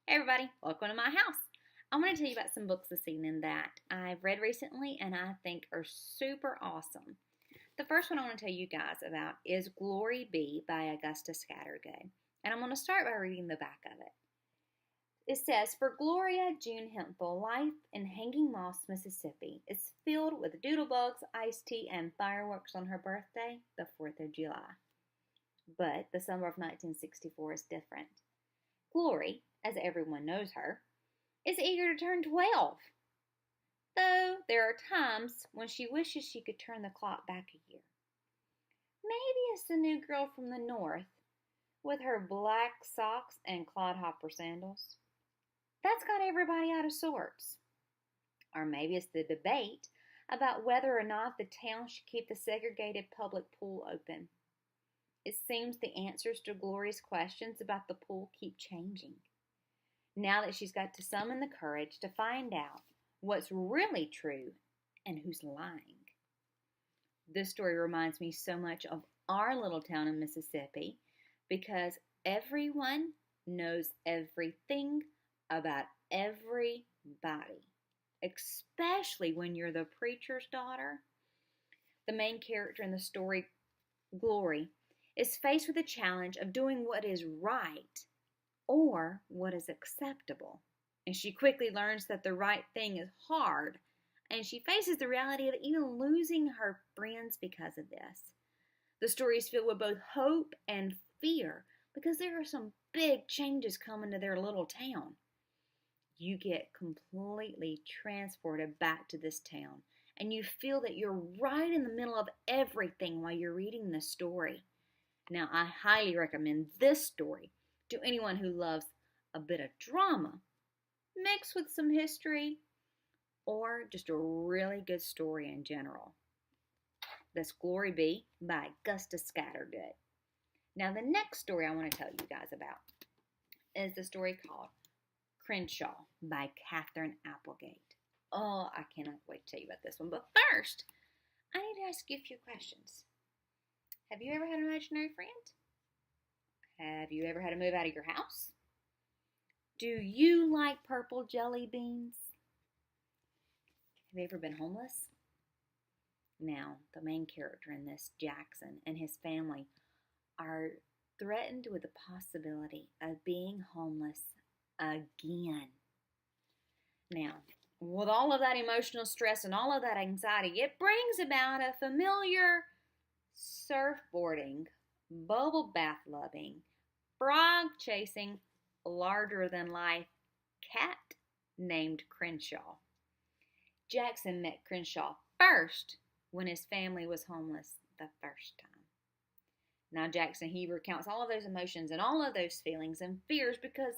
Hey everybody, welcome to my house. I want to tell you about some books this evening that I've read recently and I think are super awesome. The first one I want to tell you guys about is Glory Be by Augusta Scattergood. And I'm going to start by reading the back of it. It says, for Gloria June Hemphill, life in Hanging Moss, Mississippi is filled with doodlebugs, iced tea, and fireworks on her birthday, the 4th of July. But the summer of 1964 is different. Glory, as everyone knows her, is eager to turn 12. Though there are times when she wishes she could turn the clock back a year. Maybe it's the new girl from the north with her black socks and clodhopper sandals. That's got everybody out of sorts. Or maybe it's the debate about whether or not the town should keep the segregated public pool open. It seems the answers to Glory's questions about the pool keep changing. Now that she's got to summon the courage to find out what's really true and who's lying. This story reminds me so much of our little town in Mississippi because everyone knows everything about everybody, especially when you're the preacher's daughter. The main character in the story, Glory, is faced with the challenge of doing what is right or what is acceptable. And she quickly learns that the right thing is hard, and she faces the reality of even losing her friends because of this. The story is filled with both hope and fear because there are some big changes coming to their little town. You get completely transported back to this town, and you feel that you're right in the middle of everything while you're reading the story. Now, I highly recommend this story to anyone who loves a bit of drama mixed with some history or just a really good story in general. That's Glory Be by Augusta Scattergood. Now, the next story I want to tell you guys about is the story called Crenshaw by Catherine Applegate. Oh, I cannot wait to tell you about this one. But first, I need to ask you a few questions. Have you ever had an imaginary friend? Have you ever had to move out of your house? Do you like purple jelly beans? Have you ever been homeless? Now, the main character in this, Jackson, and his family are threatened with the possibility of being homeless again. Now, with all of that emotional stress and all of that anxiety, it brings about a familiar surfboarding, bubble bath loving, frog chasing, larger than life cat named Crenshaw. Jackson met Crenshaw first when his family was homeless the first time. Now Jackson, he recounts all of those emotions and all of those feelings and fears because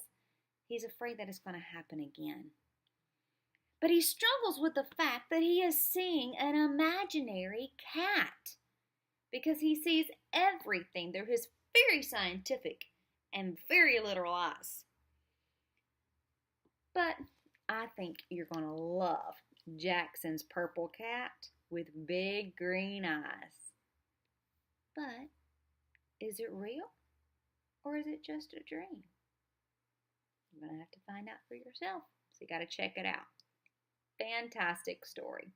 he's afraid that it's going to happen again. But he struggles with the fact that he is seeing an imaginary cat because he sees everything through his very scientific and very literal eyes. But I think you're going to love Jackson's purple cat with big green eyes. But is it real or is it just a dream? You're going to have to find out for yourself. So you got to check it out. Fantastic story.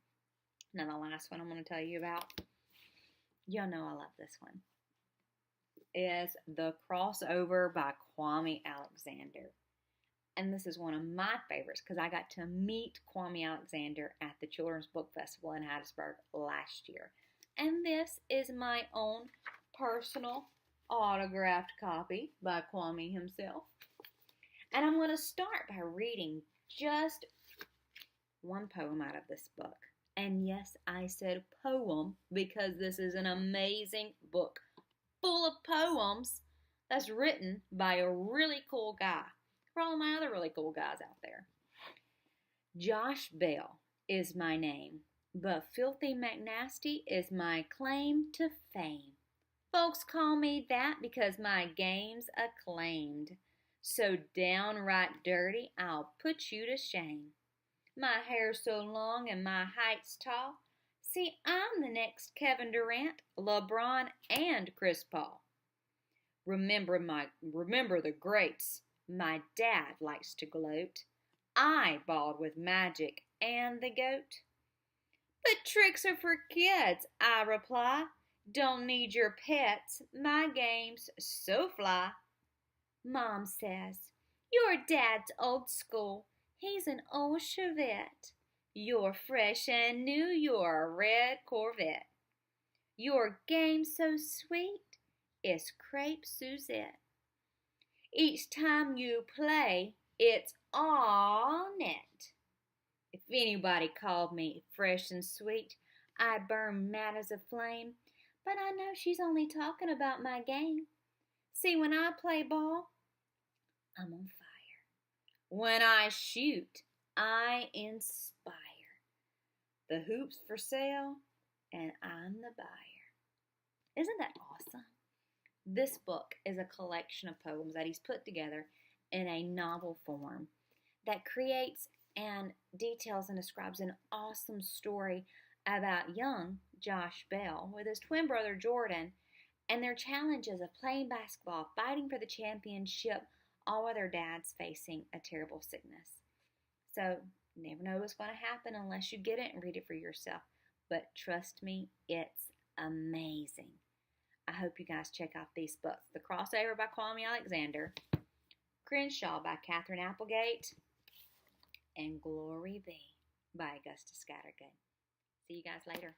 Now the last one I'm going to tell you about, y'all know I love this one, is The Crossover by Kwame Alexander. And this is one of my favorites because I got to meet Kwame Alexander at the Children's Book Festival in Hattiesburg last year. And this is my own personal autographed copy by Kwame himself. And I'm going to start by reading just one poem out of this book. And yes, I said poem because this is an amazing book full of poems that's written by a really cool guy. For all of my other really cool guys out there. Josh Bell is my name, but Filthy McNasty is my claim to fame. Folks call me that because my game's acclaimed. So downright dirty, I'll put you to shame. My hair's so long and my height's tall. See, I'm the next Kevin Durant, LeBron, and Chris Paul. Remember the greats. My dad likes to gloat. I balled with magic and the goat. But tricks are for kids, I reply. Don't need your pets, my game's so fly. Mom says, your dad's old school. He's an old Chevette. You're fresh and new, you're a red Corvette. Your game's so sweet, it's crepe Suzette. Each time you play, it's all net. If anybody called me fresh and sweet, I'd burn mad as a flame, but I know she's only talking about my game. See, when I play ball, I'm on fire. When I shoot, I inspire. The hoop's for sale, and I'm the buyer. Isn't that awesome? This book is a collection of poems that he's put together in a novel form that creates and details and describes an awesome story about young Josh Bell with his twin brother Jordan and their challenges of playing basketball, fighting for the championship, all while their dad's facing a terrible sickness. So, you never know what's going to happen unless you get it and read it for yourself. But trust me, it's amazing. I hope you guys check out these books. The Crossover by Kwame Alexander, Crenshaw by Catherine Applegate, and Glory Be by Augusta Scattergood. See you guys later.